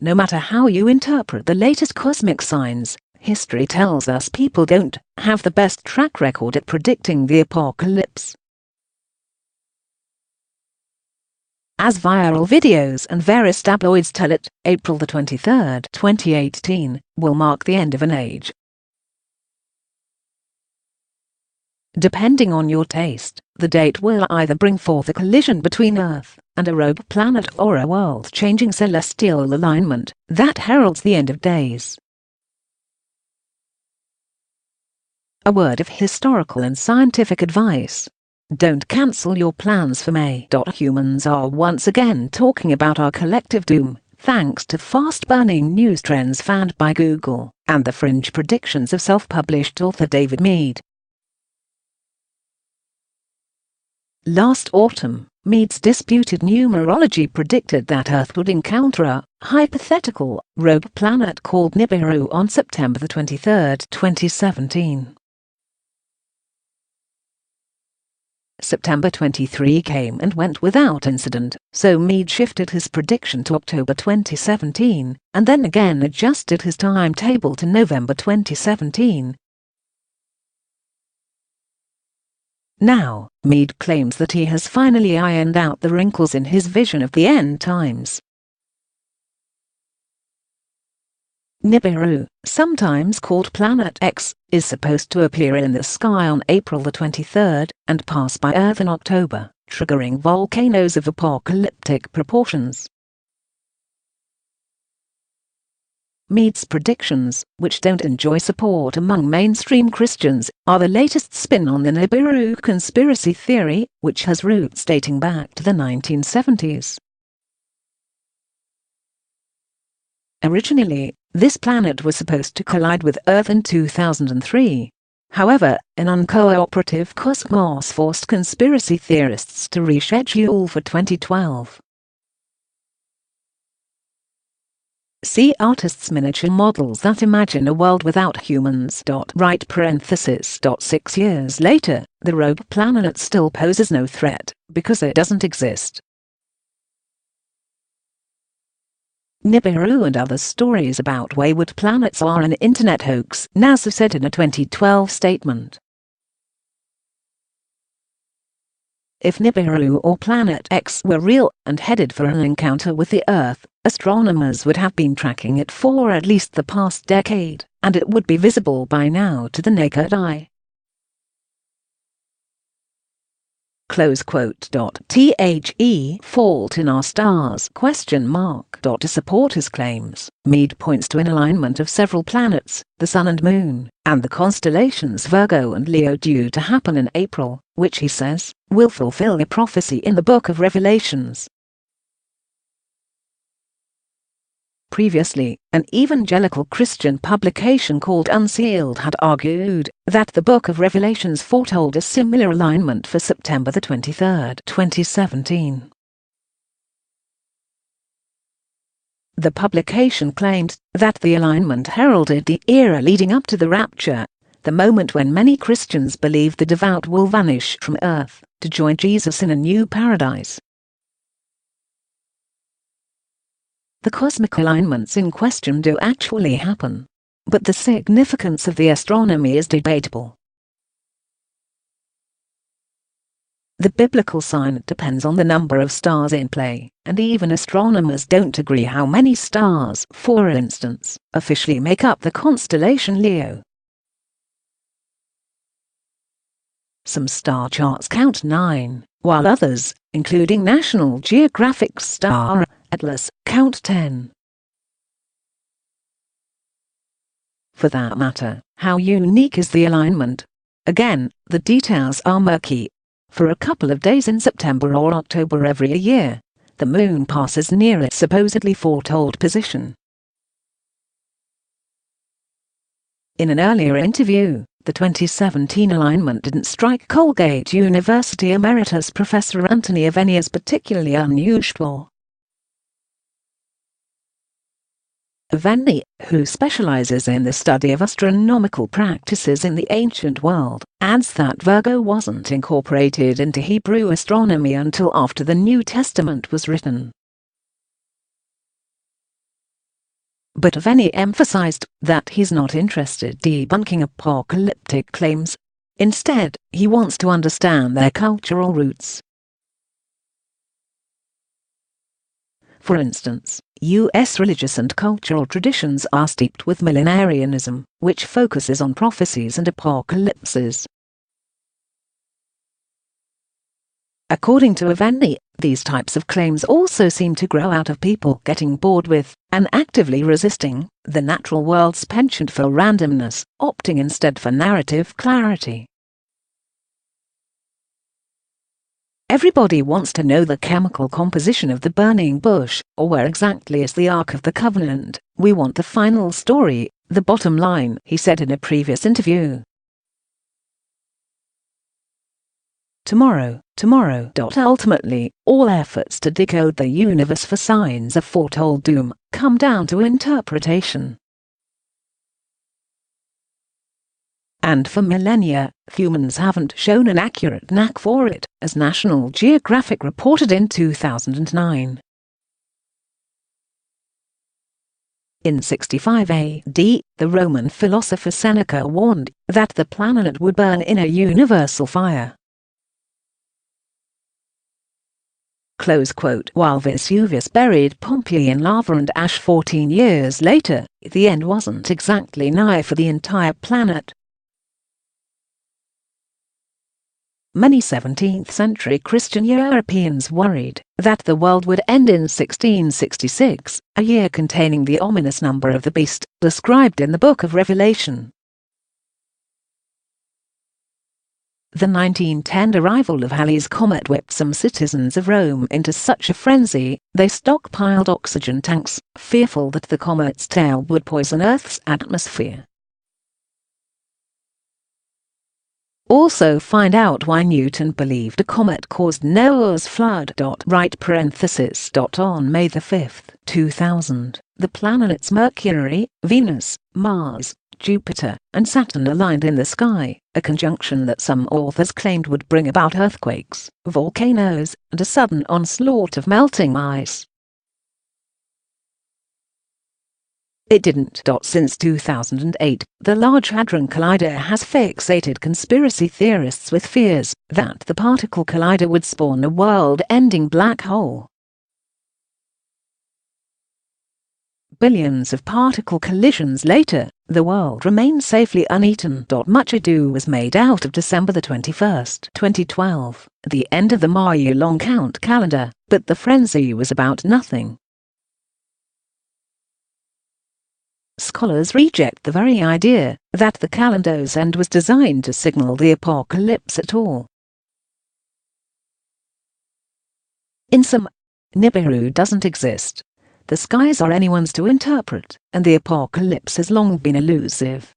No matter how you interpret the latest cosmic signs, history tells us people don't have the best track record at predicting the apocalypse. As viral videos and various tabloids tell it, April the 23rd, 2018, will mark the end of an age. Depending on your taste, the date will either bring forth a collision between Earth and a rogue planet or a world-changing celestial alignment that heralds the end of days. A word of historical and scientific advice. Don't cancel your plans for May. Humans are once again talking about our collective doom, thanks to fast-burning news trends fanned by Google and the fringe predictions of self-published author David Meade. Last autumn, Meade's disputed numerology predicted that Earth would encounter a hypothetical rogue planet called Nibiru on September 23, 2017. September 23 came and went without incident, so Meade shifted his prediction to October 2017, and then again adjusted his timetable to November 2017. Now, Meade claims that he has finally ironed out the wrinkles in his vision of the end times. Nibiru, sometimes called Planet X, is supposed to appear in the sky on April the 23rd and pass by Earth in October, triggering volcanoes of apocalyptic proportions. Meade's predictions, which don't enjoy support among mainstream Christians, are the latest spin on the Nibiru conspiracy theory, which has roots dating back to the 1970s. Originally, this planet was supposed to collide with Earth in 2003. However, an uncooperative cosmos forced conspiracy theorists to reschedule for 2012. See artists' miniature models that imagine a world without humans. Right parenthesis. 6 years later, the rogue planet still poses no threat, because it doesn't exist. Nibiru and other stories about wayward planets are an internet hoax, NASA said in a 2012 statement. If Nibiru or Planet X were real and headed for an encounter with the Earth, astronomers would have been tracking it for at least the past decade, and it would be visible by now to the naked eye. Close quote. The fault in our stars? To support his claims, Meade points to an alignment of several planets, the Sun and Moon, and the constellations Virgo and Leo due to happen in April, which he says will fulfill a prophecy in the Book of Revelations. Previously, an evangelical Christian publication called Unsealed had argued that the Book of Revelations foretold a similar alignment for September 23, 2017. The publication claimed that the alignment heralded the era leading up to the rapture, the moment when many Christians believe the devout will vanish from Earth to join Jesus in a new paradise. The cosmic alignments in question do actually happen, but the significance of the astronomy is debatable. The biblical sign depends on the number of stars in play, and even astronomers don't agree how many stars, for instance, officially make up the constellation Leo. Some star charts count 9, while others, including National Geographic's Star Atlas, count 10. For that matter, how unique is the alignment? Again, the details are murky. For a couple of days in September or October every year, the moon passes near its supposedly foretold position. In an earlier interview, the 2017 alignment didn't strike Colgate University Emeritus Professor Anthony Aveni as particularly unusual. Aveni, who specializes in the study of astronomical practices in the ancient world, adds that Virgo wasn't incorporated into Hebrew astronomy until after the New Testament was written. but Aveni emphasized that he's not interested debunking apocalyptic claims. Instead, he wants to understand their cultural roots. For instance, U.S. religious and cultural traditions are steeped with millenarianism, which focuses on prophecies and apocalypses. According to Aveni, these types of claims also seem to grow out of people getting bored with, and actively resisting, the natural world's penchant for randomness, opting instead for narrative clarity. Everybody wants to know the chemical composition of the burning bush, or where exactly is the Ark of the Covenant. We want the final story, the bottom line, he said in a previous interview. Tomorrow. Ultimately, all efforts to decode the universe for signs of foretold doom come down to interpretation. And for millennia, humans haven't shown an accurate knack for it, as National Geographic reported in 2009. In 65 AD, the Roman philosopher Seneca warned that the planet would burn in a universal fire. While Vesuvius buried Pompeii in lava and ash 14 years later, the end wasn't exactly nigh for the entire planet. Many 17th-century Christian Europeans worried that the world would end in 1666, a year containing the ominous number of the beast, described in the Book of Revelation. The 1910 arrival of Halley's Comet whipped some citizens of Rome into such a frenzy, they stockpiled oxygen tanks, fearful that the comet's tail would poison Earth's atmosphere. Also find out why Newton believed a comet caused Noah's flood. Right parenthesis. On May 5, 2000, the planets Mercury, Venus, Mars, Jupiter, and Saturn aligned in the sky, a conjunction that some authors claimed would bring about earthquakes, volcanoes, and a sudden onslaught of melting ice. It didn't. Since 2008, the Large Hadron Collider has fixated conspiracy theorists with fears that the particle collider would spawn a world-ending black hole. Billions of particle collisions later, the world remains safely uneaten. Much ado was made out of December 21, 2012, the end of the Maya long count calendar, but the frenzy was about nothing. Scholars reject the very idea that the calendar's end was designed to signal the apocalypse at all. In sum, Nibiru doesn't exist. The skies are anyone's to interpret, and the apocalypse has long been elusive.